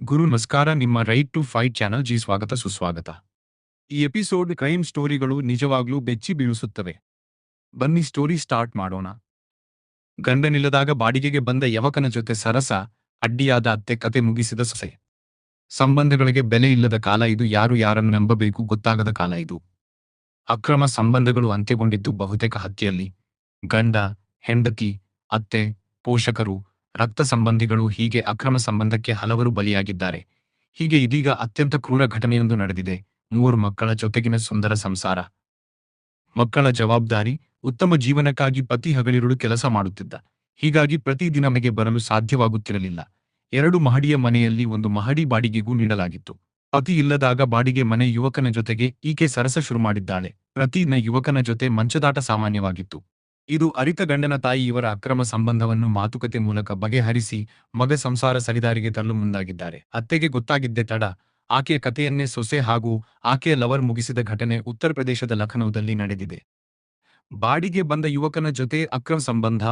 ಗುರು ನಮಸ್ಕಾರ. ನಿಮ್ಮ right to fight channel ಜಿ ಸ್ವಾಗತ ಸುಸ್ವಾಗತ. ಈ ಎಪಿಸೋಡ್ ಕ್ರೈಮ್ ಸ್ಟೋರಿಗಳು ನಿಜವಾಗ್ಲೂ ಬೆಚ್ಚಿ ಬೀಳಿಸುತ್ತವೆ. ಬನ್ನಿ ಸ್ಟೋರಿ ಸ್ಟಾರ್ಟ್ ಮಾಡೋಣ. ಗಂಡನಿಲ್ಲದಾಗ ಬಾಡಿಗೆಗೆ ಬಂದ ಯುವಕನ ಜೊತೆ ಸರಸ, ಅಡ್ಡಿಯಾದ ಅತ್ತೆ, ಕತೆ ಮುಗಿಸಿದ ಸೊಸೆ. ಸಂಬಂಧಗಳಿಗೆ ಬೆಲೆ ಇಲ್ಲದ ಕಾಲ ಇದು. ಯಾರು ಯಾರನ್ನು ನಂಬಬೇಕು ಗೊತ್ತಾಗದ ಕಾಲ ಇದು. ಅಕ್ರಮ ಸಂಬಂಧಗಳು ಅಂತ್ಯಗೊಂಡಿದ್ದು ಬಹುತೇಕ ಹತ್ಯೆಯಲ್ಲಿ. ಗಂಡ, ಹೆಂಡತಿ, ಅತ್ತೆ, ಪೋಷಕರು, ರಕ್ತ ಸಂಬಂಧಿಗಳು, ಹೀಗೆ ಅಕ್ರಮ ಸಂಬಂಧಕ್ಕೆ ಹಲವರು ಬಲಿಯಾಗಿದ್ದಾರೆ. ಹೀಗೆ ಇದೀಗ ಅತ್ಯಂತ ಕ್ರೂರ ಘಟನೆಯೊಂದು ನಡೆದಿದೆ. 3 ಮಕ್ಕಳ ಜೊತೆಗಿನ ಸುಂದರ ಸಂಸಾರ. ಮಕ್ಕಳ ಜವಾಬ್ದಾರಿ, ಉತ್ತಮ ಜೀವನಕ್ಕಾಗಿ ಪತಿ ಹಗಲಿರುಳು ಕೆಲಸ ಮಾಡುತ್ತಿದ್ದ. ಹೀಗಾಗಿ ಪ್ರತಿದಿನ ಮನೆಗೆ ಬರಲು ಸಾಧ್ಯವಾಗುತ್ತಿರಲಿಲ್ಲ. 2 ಮಹಡಿಯ ಮನೆಯಲ್ಲಿ 1 ಮಹಡಿ ಬಾಡಿಗೆಗೂ ನೀಡಲಾಗಿತ್ತು. ಪತಿ ಇಲ್ಲದಾಗ ಬಾಡಿಗೆ ಮನೆ ಯುವಕನ ಜೊತೆಗೆ ಈಕೆ ಸರಸ ಶುರು ಮಾಡಿದ್ದಾಳೆ. ಪ್ರತಿದಿನ ಯುವಕನ ಜೊತೆ ಮಂಚದಾಟ ಸಾಮಾನ್ಯವಾಗಿತ್ತು. ಇದು ಅರಿತ ಗಂಡನ ತಾಯಿ ಇವರ ಅಕ್ರಮ ಸಂಬಂಧವನ್ನು ಮಾತುಕತೆ ಮೂಲಕ ಬಗೆಹರಿಸಿ ಮಗ ಸಂಸಾರ ಸರಿದಾರಿಗೆ ತರಲು ಮುಂದಾಗಿದ್ದಾರೆ. ಅತ್ತೆಗೆ ಗೊತ್ತಾಗಿದ್ದೇ ತಡ. ಆಕೆಯ ಕಥೆಯನ್ನೇ ಸೊಸೆ ಹಾಗೂ ಆಕೆಯ ಲವರ್ ಮುಗಿಸಿದ ಘಟನೆ ಉತ್ತರ ಪ್ರದೇಶದ ಲಖನೌದಲ್ಲಿ ನಡೆದಿದೆ. ಬಾಡಿಗೆ ಬಂದ ಯುವಕನ ಜೊತೆ ಅಕ್ರಮ ಸಂಬಂಧ.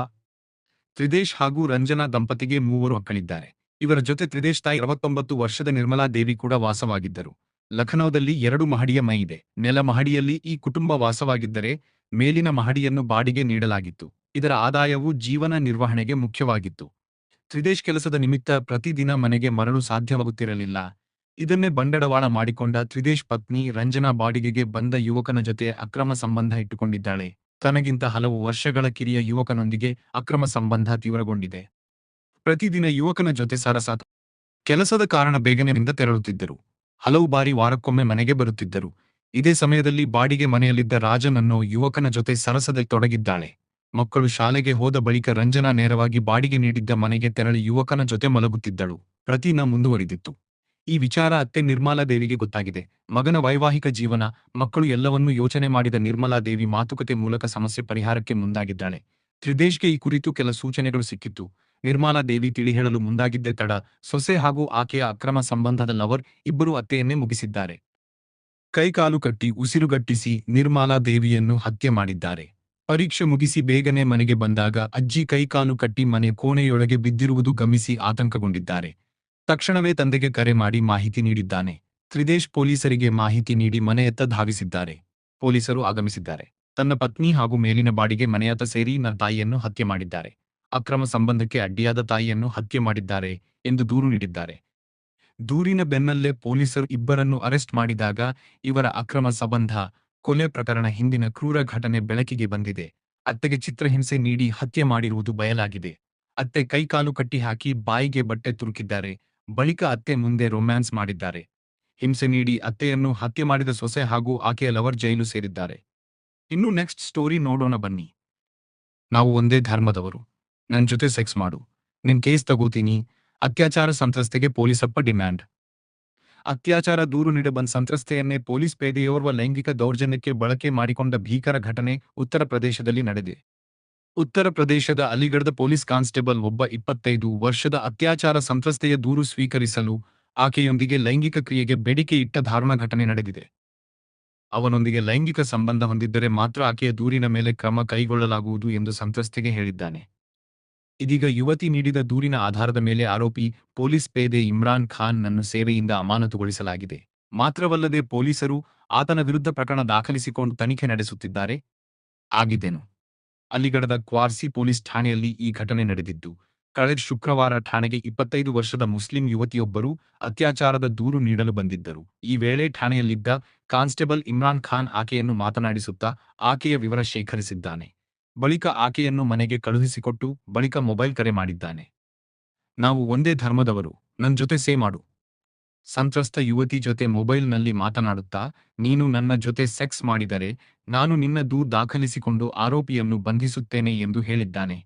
ತ್ರಿದೇಶ್ ಹಾಗೂ ರಂಜನಾ ದಂಪತಿಗೆ 3 ಮಕ್ಕಳಿದ್ದಾರೆ. ಇವರ ಜೊತೆ ತ್ರಿದೇಶ್ ತಾಯಿ 69 ವರ್ಷದ ನಿರ್ಮಲಾ ದೇವಿ ಕೂಡ ವಾಸವಾಗಿದ್ದರು. ಲಖನೌದಲ್ಲಿ 2 ಮಹಡಿಯ ಮನೆ ಇದೆ. ನೆಲ ಮಹಡಿಯಲ್ಲಿ ಈ ಕುಟುಂಬ ವಾಸವಾಗಿದ್ದರೆ ಮೇಲಿನ ಮಹಡಿಯನ್ನು ಬಾಡಿಗೆ ನೀಡಲಾಗಿತ್ತು. ಇದರ ಆದಾಯವು ಜೀವನ ನಿರ್ವಹಣೆಗೆ ಮುಖ್ಯವಾಗಿತ್ತು. ತ್ರಿದೇಶ್ ಕೆಲಸದ ನಿಮಿತ್ತ ಪ್ರತಿದಿನ ಮನೆಗೆ ಮರಳು ಸಾಧ್ಯವಾಗುತ್ತಿರಲಿಲ್ಲ. ಇದನ್ನೇ ಬಂಡವಾಳ ಮಾಡಿಕೊಂಡ ತ್ರಿದೇಶ್ ಪತ್ನಿ ರಂಜನಾ ಬಾಡಿಗೆಗೆ ಬಂದ ಯುವಕನ ಜೊತೆ ಅಕ್ರಮ ಸಂಬಂಧ ಇಟ್ಟುಕೊಂಡಿದ್ದಾಳೆ. ತನಗಿಂತ ಹಲವು ವರ್ಷಗಳ ಕಿರಿಯ ಯುವಕನೊಂದಿಗೆ ಅಕ್ರಮ ಸಂಬಂಧ ತೀವ್ರಗೊಂಡಿದೆ. ಪ್ರತಿದಿನ ಯುವಕನ ಜೊತೆ ಸರಸ. ಕೆಲಸದ ಕಾರಣ ಬೇಗನೆಯಿಂದ ತೆರಳುತ್ತಿದ್ದರು. ಹಲವು ಬಾರಿ ವಾರಕ್ಕೊಮ್ಮೆ ಮನೆಗೆ ಬರುತ್ತಿದ್ದರು. ಇದೇ ಸಮಯದಲ್ಲಿ ಬಾಡಿಗೆ ಮನೆಯಲ್ಲಿದ್ದ ರಾಜನ್ ಅನ್ನೋ ಯುವಕನ ಜೊತೆ ಸರಸದಲ್ಲಿ ತೊಡಗಿದ್ದಾಳೆ. ಮಕ್ಕಳು ಶಾಲೆಗೆ ಹೋದ ಬಳಿಕ ರಂಜನಾ ನೇರವಾಗಿ ಬಾಡಿಗೆ ನೀಡಿದ್ದ ಮನೆಗೆ ತೆರಳಿ ಯುವಕನ ಜೊತೆ ಮಲಗುತ್ತಿದ್ದಳು. ಪ್ರತಿದಿನ ಮುಂದುವರಿದಿತ್ತು. ಈ ವಿಚಾರ ಅತ್ತೆ ನಿರ್ಮಲಾ ದೇವಿಗೆ ಗೊತ್ತಾಗಿದೆ. ಮಗನ ವೈವಾಹಿಕ ಜೀವನ, ಮಕ್ಕಳು ಎಲ್ಲವನ್ನೂ ಯೋಚನೆ ಮಾಡಿದ ನಿರ್ಮಲಾ ದೇವಿ ಮಾತುಕತೆ ಮೂಲಕ ಸಮಸ್ಯೆ ಪರಿಹಾರಕ್ಕೆ ಮುಂದಾಗಿದ್ದಾಳೆ. ತ್ರಿದೇಶ್ಗೆ ಈ ಕುರಿತು ಕೆಲ ಸೂಚನೆಗಳು ಸಿಕ್ಕಿತ್ತು. ನಿರ್ಮಲಾ ದೇವಿ ತಿಳಿ ಹೇಳಲು ಮುಂದಾಗಿದ್ದೇ ತಡ. ಸೊಸೆ ಹಾಗೂ ಆಕೆಯ ಅಕ್ರಮ ಸಂಬಂಧದ ಲವರ್ ಇಬ್ಬರು ಅತ್ತೆಯನ್ನೇ ಮುಗಿಸಿದ್ದಾರೆ. ಕೈಕಾಲು ಕಟ್ಟಿ ಉಸಿರುಗಟ್ಟಿಸಿ ನಿರ್ಮಲಾ ದೇವಿಯನ್ನು ಹತ್ಯೆ ಮಾಡಿದ್ದಾರೆ. ಪರೀಕ್ಷೆ ಮುಗಿಸಿ ಬೇಗನೆ ಮನೆಗೆ ಬಂದಾಗ ಅಜ್ಜಿ ಕೈಕಾಲು ಕಟ್ಟಿ ಮನೆ ಕೋಣೆಯೊಳಗೆ ಬಿದ್ದಿರುವುದು ಗಮನಿಸಿ ಆತಂಕಗೊಂಡಿದ್ದಾರೆ. ತಕ್ಷಣವೇ ತಂದೆಗೆ ಕರೆ ಮಾಡಿ ಮಾಹಿತಿ ನೀಡಿದ್ದಾನೆ. ತ್ರಿದೇಶ್ ಪೊಲೀಸರಿಗೆ ಮಾಹಿತಿ ನೀಡಿ ಮನೆಯತ್ತ ಧಾವಿಸಿದ್ದಾರೆ. ಪೊಲೀಸರು ಆಗಮಿಸಿದ್ದಾರೆ. ತನ್ನ ಪತ್ನಿ ಹಾಗೂ ಮೇಲಿನ ಬಾಡಿಗೆ ಮನೆಯತ್ತ ಸೇರಿ ನನ್ನ ತಾಯಿಯನ್ನು ಹತ್ಯೆ ಮಾಡಿದ್ದಾರೆ. ಅಕ್ರಮ ಸಂಬಂಧಕ್ಕೆ ಅಡ್ಡಿಯಾದ ತಾಯಿಯನ್ನು ಹತ್ಯೆ ಮಾಡಿದ್ದಾರೆ ಎಂದು ದೂರು ನೀಡಿದ್ದಾರೆ. ದೂರಿನ ಬೆನ್ನಲ್ಲೇ ಪೊಲೀಸರು ಇಬ್ಬರನ್ನು ಅರೆಸ್ಟ್ ಮಾಡಿದಾಗ ಇವರ ಅಕ್ರಮ ಸಂಬಂಧ, ಕೊಲೆ ಪ್ರಕರಣ ಹಿಂದಿನ ಕ್ರೂರ ಘಟನೆ ಬೆಳಕಿಗೆ ಬಂದಿದೆ. ಅತ್ತೆಗೆ ಚಿತ್ರಹಿಂಸೆ ನೀಡಿ ಹತ್ಯೆ ಮಾಡಿರುವುದು ಬಯಲಾಗಿದೆ. ಅತ್ತೆ ಕೈಕಾಲು ಕಟ್ಟಿ ಹಾಕಿ ಬಾಯಿಗೆ ಬಟ್ಟೆ ತುರುಕಿದ್ದಾರೆ. ಬಳಿಕ ಅತ್ತೆ ಮುಂದೆ ರೊಮ್ಯಾನ್ಸ್ ಮಾಡಿದ್ದಾರೆ. ಹಿಂಸೆ ನೀಡಿ ಅತ್ತೆಯನ್ನು ಹತ್ಯೆ ಮಾಡಿದ ಸೊಸೆ ಹಾಗೂ ಆಕೆಯ ಲವರ್ ಜೈಲು ಸೇರಿದ್ದಾರೆ. ಇನ್ನು ನೆಕ್ಸ್ಟ್ ಸ್ಟೋರಿ ನೋಡೋಣ ಬನ್ನಿ. ನಾವು ಒಂದೇ ಧರ್ಮದವರು. ನನ್ ಜೊತೆ ಸೆಕ್ಸ್ ಮಾಡು, ನಿನ್ ಕೇಸ್ ತಗೋತೀನಿ. ಅತ್ಯಾಚಾರ ಸಂತ್ರಸ್ತೆಗೆ ಪೊಲೀಸಪ್ಪ ಡಿಮ್ಯಾಂಡ್. ಅತ್ಯಾಚಾರ ದೂರು ನೀಡಬಂದ ಸಂತ್ರಸ್ತೆಯನ್ನೇ ಪೊಲೀಸ್ ಪೇದೆಯೋರ್ವ ಲೈಂಗಿಕ ದೌರ್ಜನ್ಯಕ್ಕೆ ಬಳಕೆ ಮಾಡಿಕೊಂಡ ಭೀಕರ ಘಟನೆ ಉತ್ತರ ಪ್ರದೇಶದಲ್ಲಿ ನಡೆದಿದೆ. ಉತ್ತರ ಪ್ರದೇಶದ ಅಲಿಗಢದ ಪೊಲೀಸ್ ಕಾನ್ಸ್ಟೇಬಲ್ ಒಬ್ಬ 25 ವರ್ಷದ ಅತ್ಯಾಚಾರ ಸಂತ್ರಸ್ತೆಯ ದೂರು ಸ್ವೀಕರಿಸಲು ಆಕೆಯೊಂದಿಗೆ ಲೈಂಗಿಕ ಕ್ರಿಯೆಗೆ ಬೇಡಿಕೆ ಇಟ್ಟ ದಾರುಣ ಘಟನೆ ನಡೆದಿದೆ. ಅವನೊಂದಿಗೆ ಲೈಂಗಿಕ ಸಂಬಂಧ ಹೊಂದಿದ್ದರೆ ಮಾತ್ರ ಆಕೆಯ ದೂರಿನ ಮೇಲೆ ಕ್ರಮ ಕೈಗೊಳ್ಳಲಾಗುವುದು ಎಂದು ಸಂತ್ರಸ್ತೆಗೆ ಹೇಳಿದ್ದಾನೆ. ಇದೀಗ ಯುವತಿ ನೀಡಿದ ದೂರಿನ ಆಧಾರದ ಮೇಲೆ ಆರೋಪಿ ಪೊಲೀಸ್ ಪೇದೆ ಇಮ್ರಾನ್ ಖಾನ್ ನನ್ನು ಸೇವೆಯಿಂದ ಅಮಾನತುಗೊಳಿಸಲಾಗಿದೆ. ಮಾತ್ರವಲ್ಲದೆ ಪೊಲೀಸರು ಆತನ ವಿರುದ್ಧ ಪ್ರಕರಣ ದಾಖಲಿಸಿಕೊಂಡು ತನಿಖೆ ನಡೆಸುತ್ತಿದ್ದಾರೆ. ಆಗಿದ್ದೇನು ಅಲಿಗಢದ ಕ್ವಾರ್ಸಿ ಪೊಲೀಸ್ ಠಾಣೆಯಲ್ಲಿ ಈ ಘಟನೆ ನಡೆದಿದ್ದು, ಕಳೆದ ಶುಕ್ರವಾರ ಠಾಣೆಗೆ 25 ವರ್ಷದ ಮುಸ್ಲಿಂ ಯುವತಿಯೊಬ್ಬರು ಅತ್ಯಾಚಾರದ ದೂರು ನೀಡಲು ಬಂದಿದ್ದರು. ಈ ವೇಳೆ ಠಾಣೆಯಲ್ಲಿದ್ದ ಕಾನ್ಸ್ಟೇಬಲ್ ಇಮ್ರಾನ್ ಖಾನ್ ಆಕೆಯನ್ನು ಮಾತನಾಡಿಸುತ್ತಾ ಆಕೆಯ ವಿವರ ಶೇಖರಿಸಿದ್ದಾನೆ. ಬಳಿಕ ಆಕೆಯನ್ನು ಮನೆಗೆ ಕಳುಹಿಸಿಕೊಟ್ಟು ಬಳಿಕ ಮೊಬೈಲ್ ಕರೆ ಮಾಡಿದ್ದಾನೆ. ನಾವು ಒಂದೇ ಧರ್ಮದವರು, ನನ್ ಜೊತೆ ಸೇ ಮಾಡು. ಸಂತ್ರಸ್ತ ಯುವತಿ ಜೊತೆ ಮೊಬೈಲ್ನಲ್ಲಿ ಮಾತನಾಡುತ್ತಾ, ನೀನು ನನ್ನ ಜೊತೆ ಸೆಕ್ಸ್ ಮಾಡಿದರೆ ನಾನು ನಿನ್ನ ದೂರು ದಾಖಲಿಸಿಕೊಂಡು ಆರೋಪಿಯನ್ನು ಬಂಧಿಸುತ್ತೇನೆ ಎಂದು ಹೇಳಿದ್ದಾನೆ.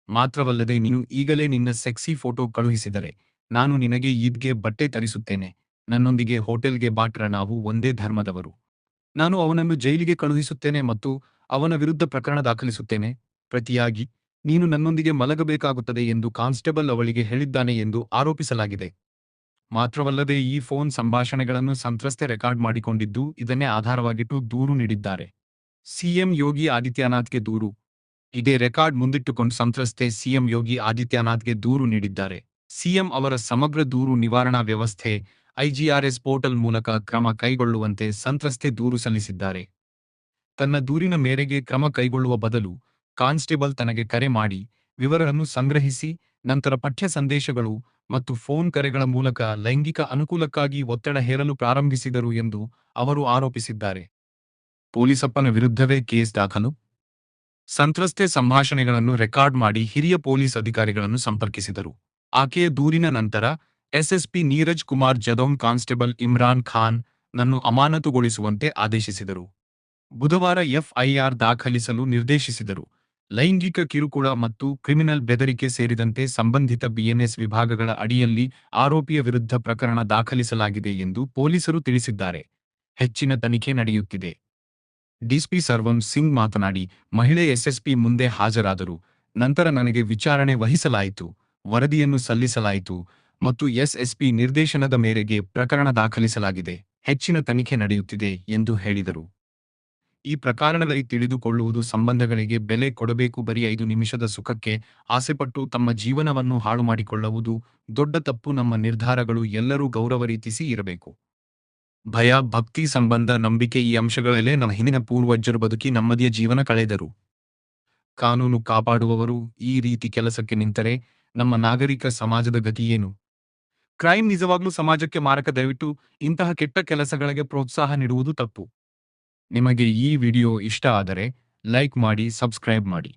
ಮಾತ್ರವಲ್ಲದೆ ನೀನು ಈಗಲೇ ನಿನ್ನ ಸೆಕ್ಸಿ ಫೋಟೋ ಕಳುಹಿಸಿದರೆ ನಾನು ನಿನಗೆ ಈದ್ಗೆ ಬಟ್ಟೆ ತರಿಸುತ್ತೇನೆ. ನನ್ನೊಂದಿಗೆ ಹೋಟೆಲ್ಗೆ ಬಾಟ್ರ, ನಾವು ಒಂದೇ ಧರ್ಮದವರು. ನಾನು ಅವನನ್ನು ಜೈಲಿಗೆ ಕಳುಹಿಸುತ್ತೇನೆ ಮತ್ತು ಅವನ ವಿರುದ್ಧ ಪ್ರಕರಣ ದಾಖಲಿಸುತ್ತೇನೆ. ಪ್ರತಿಯಾಗಿ ನೀನು ನನ್ನೊಂದಿಗೆ ಮಲಗಬೇಕಾಗುತ್ತದೆ ಎಂದು ಕಾನ್ಸ್ಟೇಬಲ್ ಅವಳಿಗೆ ಹೇಳಿದ್ದಾನೆ ಎಂದು ಆರೋಪಿಸಲಾಗಿದೆ. ಮಾತ್ರವಲ್ಲದೆ ಈ ಫೋನ್ ಸಂಭಾಷಣೆಗಳನ್ನು ಸಂತ್ರಸ್ತೆ ರೆಕಾರ್ಡ್ ಮಾಡಿಕೊಂಡಿದ್ದು, ಇದನ್ನೇ ಆಧಾರವಾಗಿಟ್ಟು ದೂರು ನೀಡಿದ್ದಾರೆ. ಸಿಎಂ ಯೋಗಿ ಆದಿತ್ಯನಾಥ್ಗೆ ದೂರು. ಇದೇ ರೆಕಾರ್ಡ್ ಮುಂದಿಟ್ಟುಕೊಂಡು ಸಂತ್ರಸ್ತೆ ಸಿಎಂ ಯೋಗಿ ಆದಿತ್ಯನಾಥ್ಗೆ ದೂರು ನೀಡಿದ್ದಾರೆ. ಸಿಎಂ ಅವರ ಸಮಗ್ರ ದೂರು ನಿವಾರಣಾ ವ್ಯವಸ್ಥೆ ಐಜಿಆರ್ಎಸ್ ಪೋರ್ಟಲ್ ಮೂಲಕ ಕ್ರಮ ಕೈಗೊಳ್ಳುವಂತೆ ಸಂತ್ರಸ್ತೆ ದೂರು ಸಲ್ಲಿಸಿದ್ದಾರೆ. ತನ್ನ ದೂರಿನ ಮೇರೆಗೆ ಕ್ರಮ ಕೈಗೊಳ್ಳುವ ಬದಲು ಕಾನ್ಸ್ಟೇಬಲ್ ತನಗೆ ಕರೆ ಮಾಡಿ ವಿವರಗಳನ್ನು ಸಂಗ್ರಹಿಸಿ ನಂತರ ಪಠ್ಯ ಸಂದೇಶಗಳು ಮತ್ತು ಫೋನ್ ಕರೆಗಳ ಮೂಲಕ ಲೈಂಗಿಕ ಅನುಕೂಲಕ್ಕಾಗಿ ಒತ್ತಡ ಹೇರಲು ಪ್ರಾರಂಭಿಸಿದರು ಎಂದು ಅವರು ಆರೋಪಿಸಿದ್ದಾರೆ. ಪೊಲೀಸಪ್ಪನ ವಿರುದ್ಧವೇ ಕೇಸ್ ದಾಖಲು. ಸಂತ್ರಸ್ತೆ ಸಂಭಾಷಣೆಗಳನ್ನು ರೆಕಾರ್ಡ್ ಮಾಡಿ ಹಿರಿಯ ಪೊಲೀಸ್ ಅಧಿಕಾರಿಗಳನ್ನು ಸಂಪರ್ಕಿಸಿದರು. ಆಕೆಯ ದೂರಿನ ನಂತರ ಎಸ್ಎಸ್ಪಿ ನೀರಜ್ ಕುಮಾರ್ ಜದೌನ್ ಕಾನ್ಸ್ಟೇಬಲ್ ಇಮ್ರಾನ್ ಖಾನ್ ನನ್ನು ಅಮಾನತುಗೊಳಿಸುವಂತೆ ಆದೇಶಿಸಿದರು. ಬುಧವಾರ ಎಫ್ಐಆರ್ ದಾಖಲಿಸಲು ನಿರ್ದೇಶಿಸಿದರು. ಲೈಂಗಿಕ ಕಿರುಕುಳ ಮತ್ತು ಕ್ರಿಮಿನಲ್ ಬೆದರಿಕೆ ಸೇರಿದಂತೆ ಸಂಬಂಧಿತ ಬಿಎನ್ಎಸ್ ವಿಭಾಗಗಳ ಅಡಿಯಲ್ಲಿ ಆರೋಪಿಯ ವಿರುದ್ಧ ಪ್ರಕರಣ ದಾಖಲಿಸಲಾಗಿದೆ ಎಂದು ಪೊಲೀಸರು ತಿಳಿಸಿದ್ದಾರೆ. ಹೆಚ್ಚಿನ ತನಿಖೆ ನಡೆಯುತ್ತಿದೆ. ಡಿಸಿಪಿ ಸರ್ವನ್ ಸಿಂಗ್ ಮಾತನಾಡಿ, ಮಹಿಳೆ ಎಸ್ಎಸ್ಪಿ ಮುಂದೆ ಹಾಜರಾದರು. ನಂತರ ನನಗೆ ವಿಚಾರಣೆ ವಹಿಸಲಾಯಿತು, ವರದಿಯನ್ನು ಸಲ್ಲಿಸಲಾಯಿತು ಮತ್ತು ಎಸ್ಎಸ್ಪಿ ನಿರ್ದೇಶನದ ಮೇರೆಗೆ ಪ್ರಕರಣ ದಾಖಲಿಸಲಾಗಿದೆ. ಹೆಚ್ಚಿನ ತನಿಖೆ ನಡೆಯುತ್ತಿದೆ ಎಂದು ಹೇಳಿದರು. ಈ ಪ್ರಕರಣದಲ್ಲಿ ತಿಳಿದುಕೊಳ್ಳುವುದು ಸಂಬಂಧಗಳಿಗೆ ಬೆಲೆ ಕೊಡಬೇಕು. ಬರೀ 5 ನಿಮಿಷದ ಸುಖಕ್ಕೆ ಆಸೆಪಟ್ಟು ತಮ್ಮ ಜೀವನವನ್ನು ಹಾಳು ಮಾಡಿಕೊಳ್ಳುವುದು ದೊಡ್ಡ ತಪ್ಪು. ನಮ್ಮ ನಿರ್ಧಾರಗಳು ಎಲ್ಲರೂ ಗೌರವರೀತಿಸಿ ಇರಬೇಕು. ಭಯ, ಭಕ್ತಿ, ಸಂಬಂಧ, ನಂಬಿಕೆ ಈ ಅಂಶಗಳಲ್ಲೇ ನಮ್ಮ ಹಿಂದಿನ ಪೂರ್ವಜರು ಬದುಕಿ ನೆಮ್ಮದಿಯ ಜೀವನ ಕಳೆದರು. ಕಾನೂನು ಕಾಪಾಡುವವರು ಈ ರೀತಿ ಕೆಲಸಕ್ಕೆ ನಿಂತರೆ ನಮ್ಮ ನಾಗರಿಕ ಸಮಾಜದ ಗತಿ ಏನು? ಕ್ರೈಮ್ ನಿಜವಾಗ್ಲೂ ಸಮಾಜಕ್ಕೆ ಮಾರಕ. ದಯವಿಟ್ಟು ಇಂತಹ ಕೆಟ್ಟ ಕೆಲಸಗಳಿಗೆ ಪ್ರೋತ್ಸಾಹ ನೀಡುವುದು ತಪ್ಪು. ನಿಮಗೆ ಈ ವಿಡಿಯೋ ಇಷ್ಟ ಆದರೆ ಲೈಕ್ ಮಾಡಿ, ಸಬ್ಸ್ಕ್ರೈಬ್ ಮಾಡಿ.